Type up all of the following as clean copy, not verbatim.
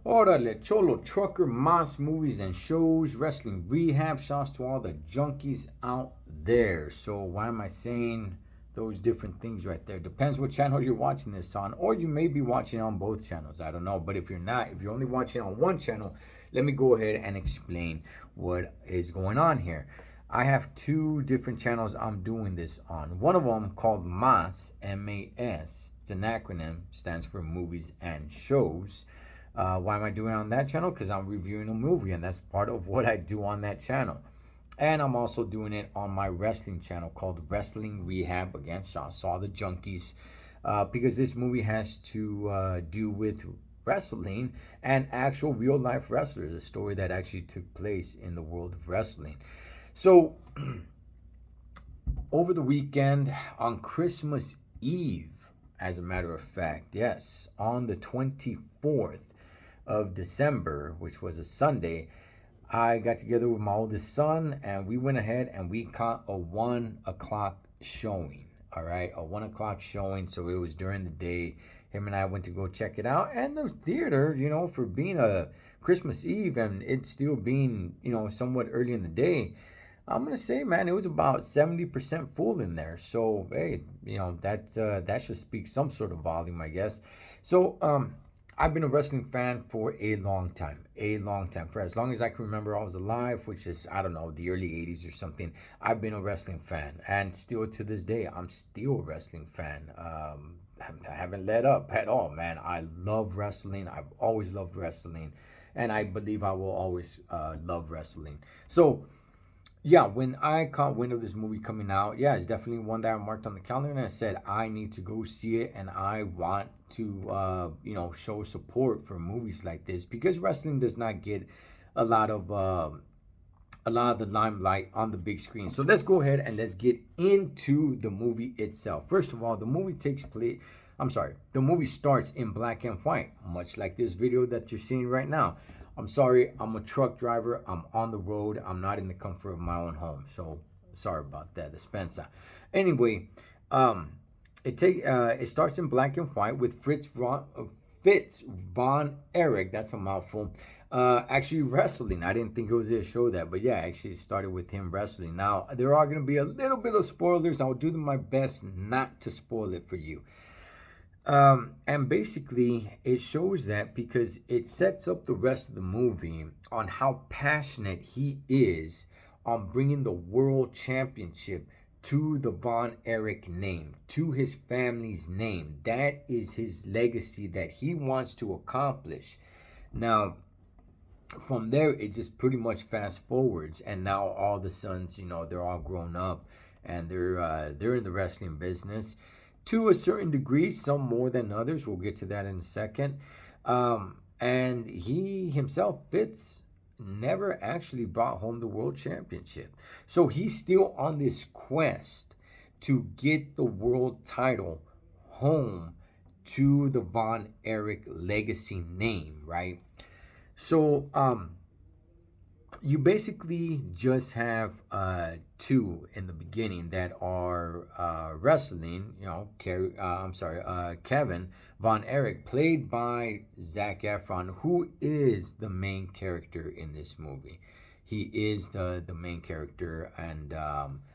Orale, Cholo, Trucker, M.A.S, movies and shows, wrestling rehab. Shouts to all the junkies out there. So, why am I saying those different things right there? Depends what channel you're watching this on, or you may be watching on both channels. I don't know. But if you're not, if you're only watching on one channel, let me go ahead and explain what is going on here. I have two different channels I'm doing this on. One of them called M.A.S, M.A.S. It's an acronym, stands for movies and shows. Why am I doing it on that channel? Because I'm reviewing a movie, and that's part of what I do on that channel. And I'm also doing it on my wrestling channel called Wrestling Rehab. Again, saw the junkies, because this movie has to do with wrestling and actual real life wrestlers, a story that actually took place in the world of wrestling. So, over the weekend, on Christmas Eve, as a matter of fact, yes, on the 24th of December, which was a Sunday, I got together with my oldest son and we went ahead and we caught a 1 o'clock showing. All right, a 1 o'clock showing. So it was during the day. Him and I went to go check it out. And the theater, for being a Christmas Eve and it still being, somewhat early in the day, I'm gonna say, man, it was about 70% full in there. So hey, that should speak some sort of volume, I guess. So I've been a wrestling fan for a long time, for as long as I can remember. I was alive, which is, I don't know, the early '80s or something. I've been a wrestling fan, and still to this day, I'm still a wrestling fan. I haven't let up at all, man. I love wrestling. I've always loved wrestling, and I believe I will always love wrestling. So yeah, when I caught wind of this movie coming out, yeah, it's definitely one that I marked on the calendar and I said I need to go see it, and I want to, show support for movies like this because wrestling does not get a lot of the limelight on the big screen. So let's go ahead and let's get into the movie itself. First of all, the movie takes place. I'm sorry, the movie starts in black and white, much like this video that you're seeing right now. I'm sorry, I'm a truck driver. I'm on the road. I'm not in the comfort of my own home. So sorry about that, Dispensa. Anyway, it starts in black and white with Fitz Von Erich. That's a mouthful. Actually wrestling. I didn't think it was a show that, but yeah, actually it started with him wrestling. Now there are going to be a little bit of spoilers. I'll do my best not to spoil it for you. And basically, it shows that because it sets up the rest of the movie on how passionate he is on bringing the world championship to the Von Erich name, to his family's name. That is his legacy that he wants to accomplish. Now, from there, it just pretty much fast forwards, and now all the sons, they're all grown up, and they're in the wrestling business to a certain degree, some more than others. We'll get to that in a second. And he himself, Fitz, never actually brought home the world championship. So he's still on this quest to get the world title home to the Von Erich legacy name, right? So you basically just have two in the beginning that are wrestling. Kevin Von Erich, played by Zac Efron, who is the main character in this movie. He is the main character, and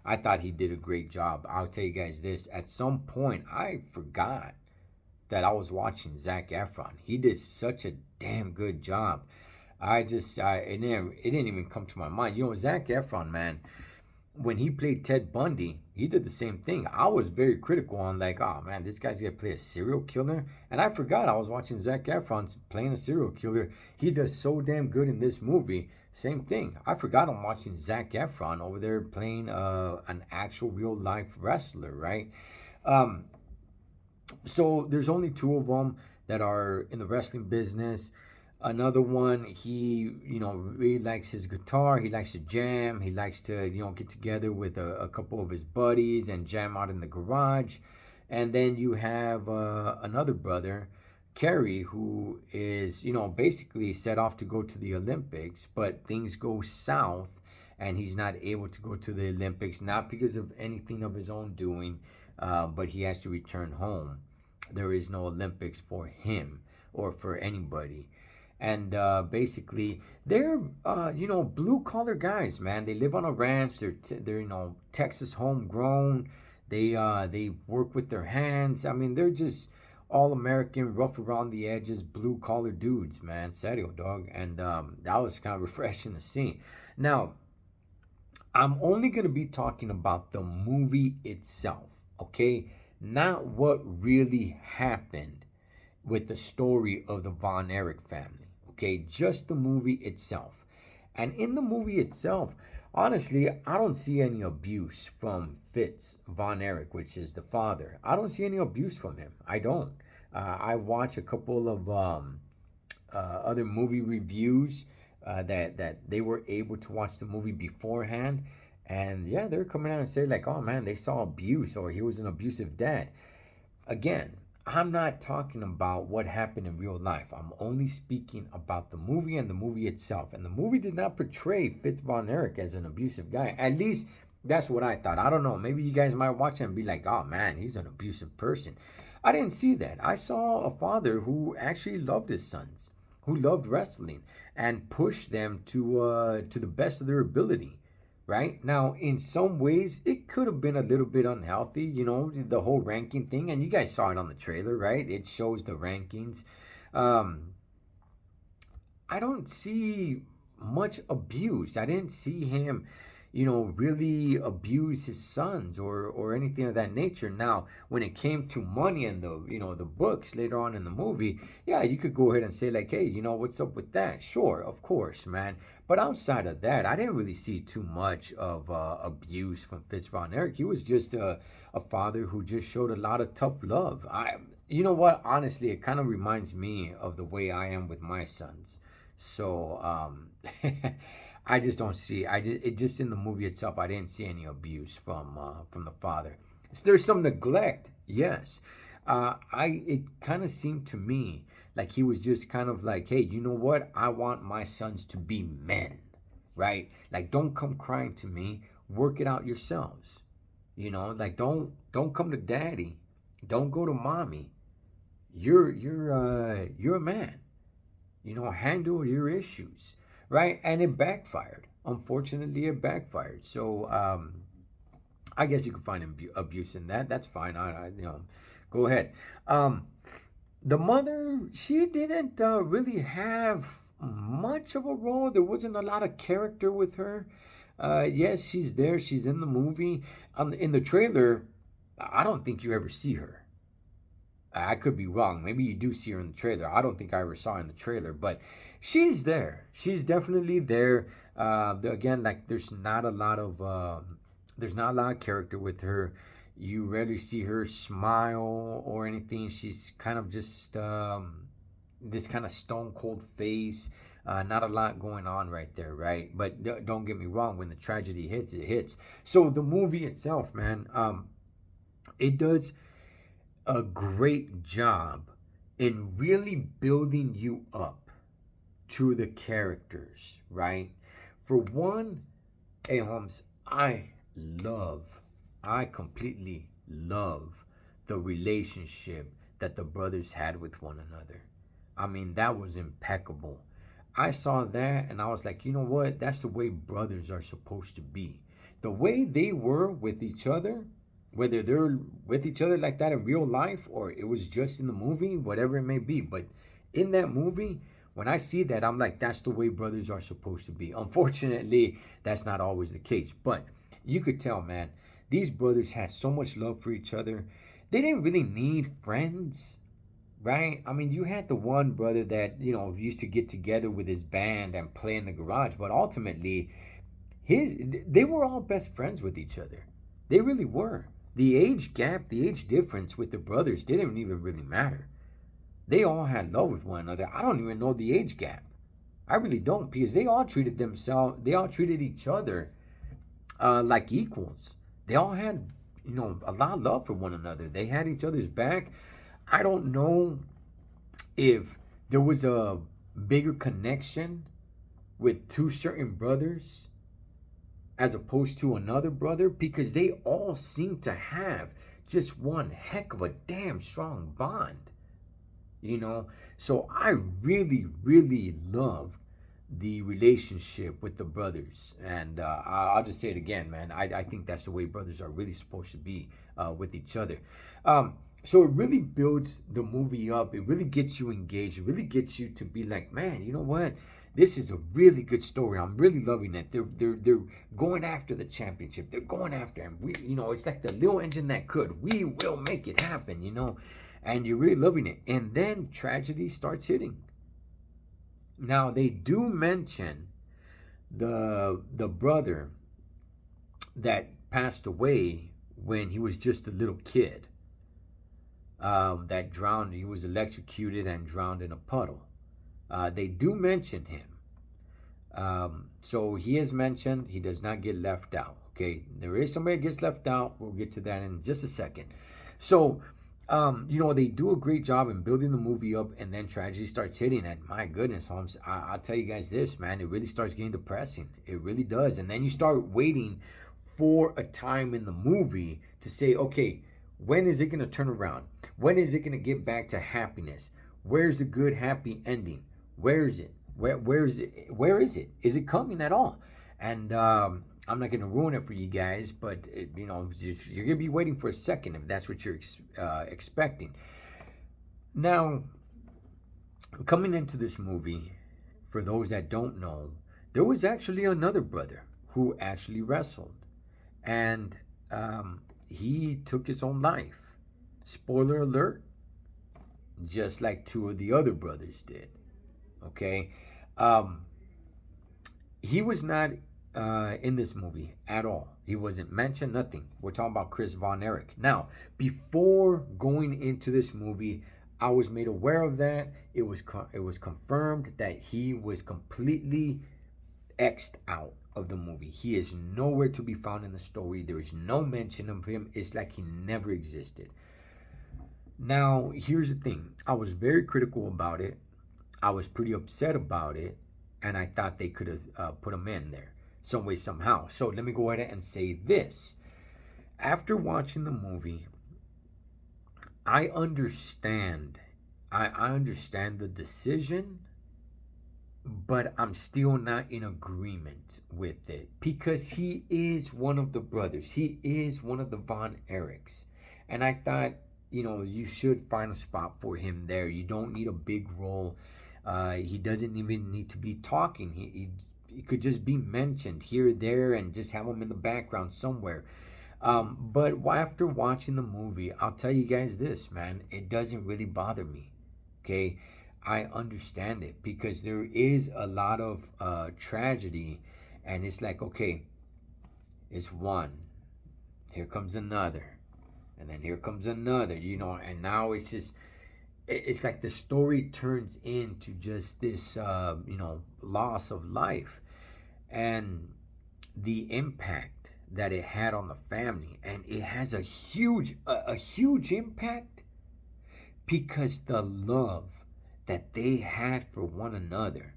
I thought he did a great job. I'll tell you guys this: at some point, I forgot that I was watching Zac Efron. He did such a damn good job. It didn't even come to my mind. Zac Efron, man, when he played Ted Bundy, he did the same thing. I was very critical on, like, oh man, this guy's gonna play a serial killer, and I forgot I was watching Zac Efron playing a serial killer. He does so damn good in this movie. Same thing. I forgot I'm watching Zac Efron over there playing an actual real life wrestler, right? So there's only two of them that are in the wrestling business. Another one, he, really likes his guitar. He likes to jam. He likes to, get together with a couple of his buddies and jam out in the garage. And then you have another brother, Kerry, who is, basically set off to go to the Olympics, but things go south and he's not able to go to the Olympics, not because of anything of his own doing, but he has to return home. There is no Olympics for him or for anybody. And basically, they're blue collar guys, man. They live on a ranch. They're Texas homegrown. They work with their hands. I mean, they're just all American, rough around the edges, blue collar dudes, man. Serio, dog. And that was kind of refreshing to see. Now, I'm only going to be talking about the movie itself, okay? Not what really happened with the story of the Von Erich family, okay? Just the movie itself. And in the movie itself, honestly, I don't see any abuse from Fitz Von Erich, which is the father. I don't see any abuse from him. I don't. I watched a couple of other movie reviews that they were able to watch the movie beforehand, and yeah, they're coming out and say like, "Oh man, they saw abuse or he was an abusive dad." Again, I'm not talking about what happened in real life. I'm only speaking about the movie and the movie itself. And the movie did not portray Fitz Von Erich as an abusive guy. At least that's what I thought. I don't know. Maybe you guys might watch it and be like, "Oh man, he's an abusive person." I didn't see that. I saw a father who actually loved his sons, who loved wrestling and pushed them to the best of their ability. Right now, in some ways, it could have been a little bit unhealthy, the whole ranking thing. And you guys saw it on the trailer, right? It shows the rankings. Um, I don't see much abuse. I didn't see him, really abuse his sons or anything of that nature. Now, when it came to money and the books later on in the movie, yeah, you could go ahead and say like, hey, what's up with that? Sure, of course, man. But outside of that, I didn't really see too much of abuse from Fitz Von Erich. He was just a father who just showed a lot of tough love. You know what? Honestly, it kind of reminds me of the way I am with my sons. So I just don't see. It just in the movie itself, I didn't see any abuse from the father. There's some neglect, yes. It kind of seemed to me like he was just kind of like, hey, you know what? I want my sons to be men, right? Like, don't come crying to me. Work it out yourselves. Like don't come to daddy. Don't go to mommy. You're a man. Handle your issues, right? And it backfired. Unfortunately, it backfired. So I guess you could find abuse in that. That's fine. Go ahead. The mother, she didn't really have much of a role. There wasn't a lot of character with her. Yes, she's there. She's in the movie. In the trailer, I don't think you ever see her. I could be wrong. Maybe you do see her in the trailer. I don't think I ever saw her in the trailer, but she's there. She's definitely there. Again, like there's not a lot of character with her. You rarely see her smile or anything. She's kind of just this kind of stone cold face. Not a lot going on right there, right? But don't get me wrong. When the tragedy hits, it hits. So the movie itself, man, it does a great job in really building you up to the characters, right? For one, hey Holmes, I completely love the relationship that the brothers had with one another. I mean, that was impeccable. I saw that and I was like, you know what? That's the way brothers are supposed to be. The way they were with each other, whether they're with each other like that in real life or it was just in the movie, whatever it may be. But in that movie, when I see that, I'm like, that's the way brothers are supposed to be. Unfortunately, that's not always the case. But you could tell, man, these brothers had so much love for each other. They didn't really need friends, right? I mean, you had the one brother that, used to get together with his band and play in the garage. But ultimately, they were all best friends with each other. They really were. The age gap, the age difference with the brothers didn't even really matter. They all had love with one another. I don't even know the age gap. I really don't, because they all treated each other like equals. They all had, a lot of love for one another. They had each other's back. I don't know if there was a bigger connection with two certain brothers as opposed to another brother, because they all seem to have just one heck of a damn strong bond. you know. So I really, really love the relationship with the brothers, and I'll just say it again, man. I think that's the way brothers are really supposed to be with each other. So it really builds the movie up. It really gets you engaged. It really gets you to be like, man, you know what? This is a really good story. I'm really loving it. They're going after the championship. They're going after him. It's like the little engine that could. We will make it happen. And you're really loving it. And then tragedy starts hitting. Now they do mention the brother that passed away when he was just a little kid. That drowned. He was electrocuted and drowned in a puddle. They do mention him. So he is mentioned. He does not get left out. Okay, there is somebody that gets left out. We'll get to that in just a second. So, they do a great job in building the movie up, and then tragedy starts hitting. And my goodness, Holmes, I'll tell you guys this, man. It really starts getting depressing. It really does. And then you start waiting for a time in the movie to say, okay, when is it going to turn around? When is it going to get back to happiness? Where's the good, happy ending? Where is it? Where is it? Where is it? Is it coming at all? And I'm not going to ruin it for you guys, but you're going to be waiting for a second if that's what you're expecting. Now, coming into this movie, for those that don't know, there was actually another brother who actually wrestled, and he took his own life. Spoiler alert, just like two of the other brothers did. Okay, he was not in this movie at all. He wasn't mentioned, nothing. We're talking about Chris Von Erich. Now, before going into this movie, I was made aware of that. It was confirmed that he was completely X'd out of the movie. He is nowhere to be found in the story. There is no mention of him. It's like he never existed. Now, here's the thing. I was very critical about it. I was pretty upset about it, and I thought they could have put him in there some way, somehow. So let me go ahead and say this. After watching the movie, I understand. I understand the decision, but I'm still not in agreement with it because he is one of the brothers. He is one of the Von Erichs. And I thought, you should find a spot for him there. You don't need a big role. He doesn't even need to be talking. He could just be mentioned here, there, and just have him in the background somewhere. But after watching the movie, I'll tell you guys this, man. It doesn't really bother me. Okay? I understand it because there is a lot of tragedy, and it's like, okay, it's one. Here comes another. And then here comes another, and now it's just, it's like the story turns into just this, loss of life and the impact that it had on the family. And it has a huge impact because the love that they had for one another,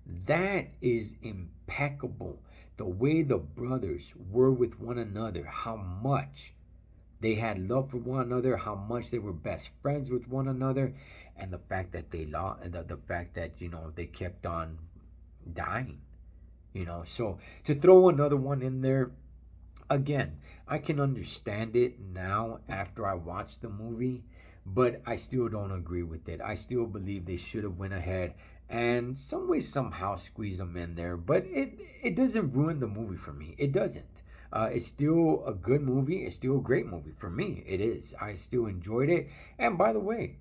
that is impeccable. The way the brothers were with one another, how much they had love for one another, how much they were best friends with one another, and the fact that the fact that they kept on dying. So to throw another one in there, again, I can understand it now after I watched the movie, but I still don't agree with it. I still believe they should have went ahead and some way somehow squeeze them in there, but it doesn't ruin the movie for me. It doesn't. It's still a good movie. It's still a great movie for me. It is. I still enjoyed it. And by the way,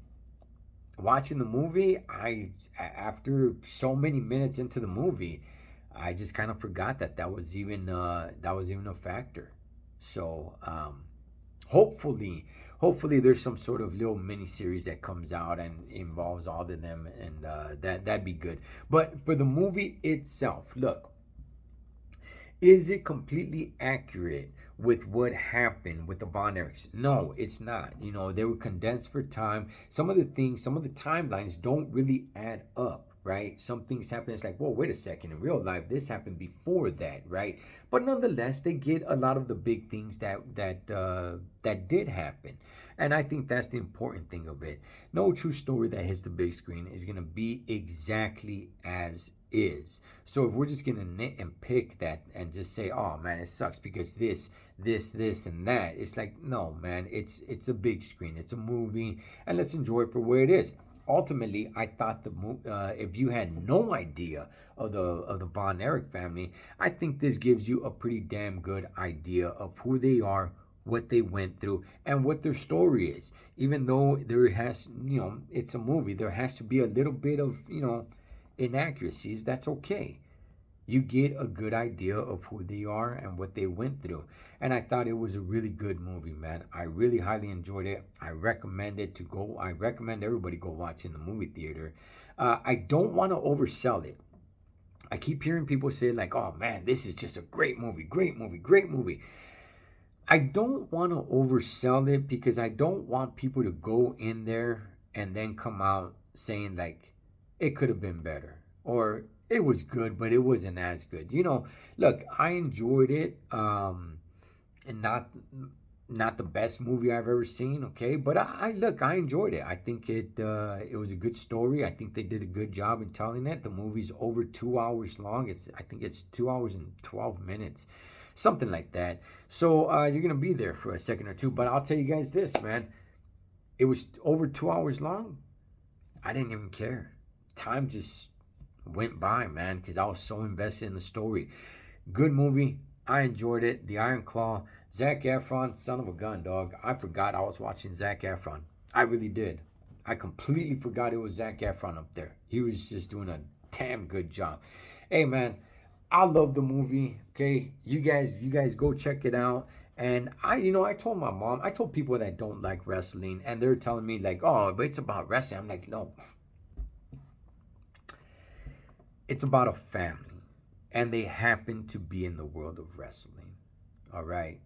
watching the movie, after so many minutes into the movie, I just kind of forgot that was even a factor. So hopefully there's some sort of little mini series that comes out and involves all of them, and that'd be good. But for the movie itself, look. Is it completely accurate with what happened with the Von Erichs? No, it's not. They were condensed for time. Some of the timelines don't really add up. right? Some things happen. It's like, whoa, wait a second. In real life, this happened before that, right? But nonetheless, they get a lot of the big things that did happen, and I think that's the important thing of it. No true story that hits the big screen is gonna be exactly as is. So if we're just gonna nit and pick that and just say, oh man, it sucks because this, and that, it's like, no, man, it's a big screen, it's a movie, and let's enjoy it for where it is. Ultimately, I thought if you had no idea of the Von Erich family, I think this gives you a pretty damn good idea of who they are, what they went through, and what their story is. Even though there has, it's a movie, there has to be a little bit of, inaccuracies. That's okay. You get a good idea of who they are and what they went through. And I thought it was a really good movie, man. I really highly enjoyed it. I recommend it to go. I recommend everybody go watch in the movie theater. I don't want to oversell it. I keep hearing people say like, "Oh man, this is just a great movie, great movie, great movie." I don't want to oversell it because I don't want people to go in there and then come out saying like it could have been better or it was good but it wasn't as good. Look, I enjoyed it. And not the best movie I've ever seen, okay? But I look, I enjoyed it. I think it was a good story. I think they did a good job in telling it. The movie's over 2 hours long. I think it's 2 hours and 12 minutes, something like that. So you're gonna be there for a second or two. But I'll tell you guys this, man. It was over 2 hours long. I didn't even care. Time just went by, man, because I was so invested in the story. Good movie. I enjoyed it. The Iron Claw. Zac Efron, son of a gun, dog. I forgot I was watching Zac Efron. I really did. I completely forgot it was Zac Efron up there. He was just doing a damn good job. Hey, man, I love the movie. Okay, you guys go check it out. And I told my mom, I told people that don't like wrestling, and they're telling me like, oh, but it's about wrestling. I'm like, no, it's about a family, and they happen to be in the world of wrestling. All right,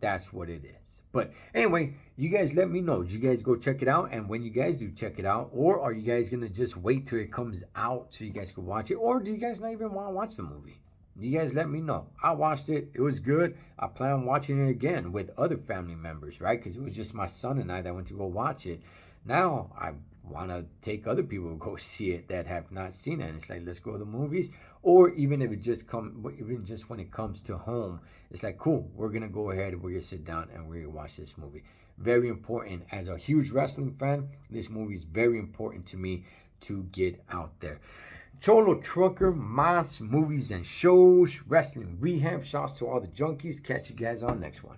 that's what it is. But anyway, you guys let me know. Did you guys go check it out? And when you guys do check it out, or are you guys gonna just wait till it comes out so you guys can watch it, or do you guys not even want to watch the movie? You guys let me know. I watched it. It was good. I plan on watching it again with other family members, right? Because it was just my son and I that went to go watch it. Now I want to take other people to go see it that have not seen it. And it's like, let's go to the movies. Or even if even just when it comes to home, it's like, cool, we're going to go ahead, we're going to sit down and we're going to watch this movie. Very important. As a huge wrestling fan, this movie is very important to me to get out there. Cholo Trucker, M.A.S, movies and shows, wrestling rehab. Shouts to all the junkies. Catch you guys on next one.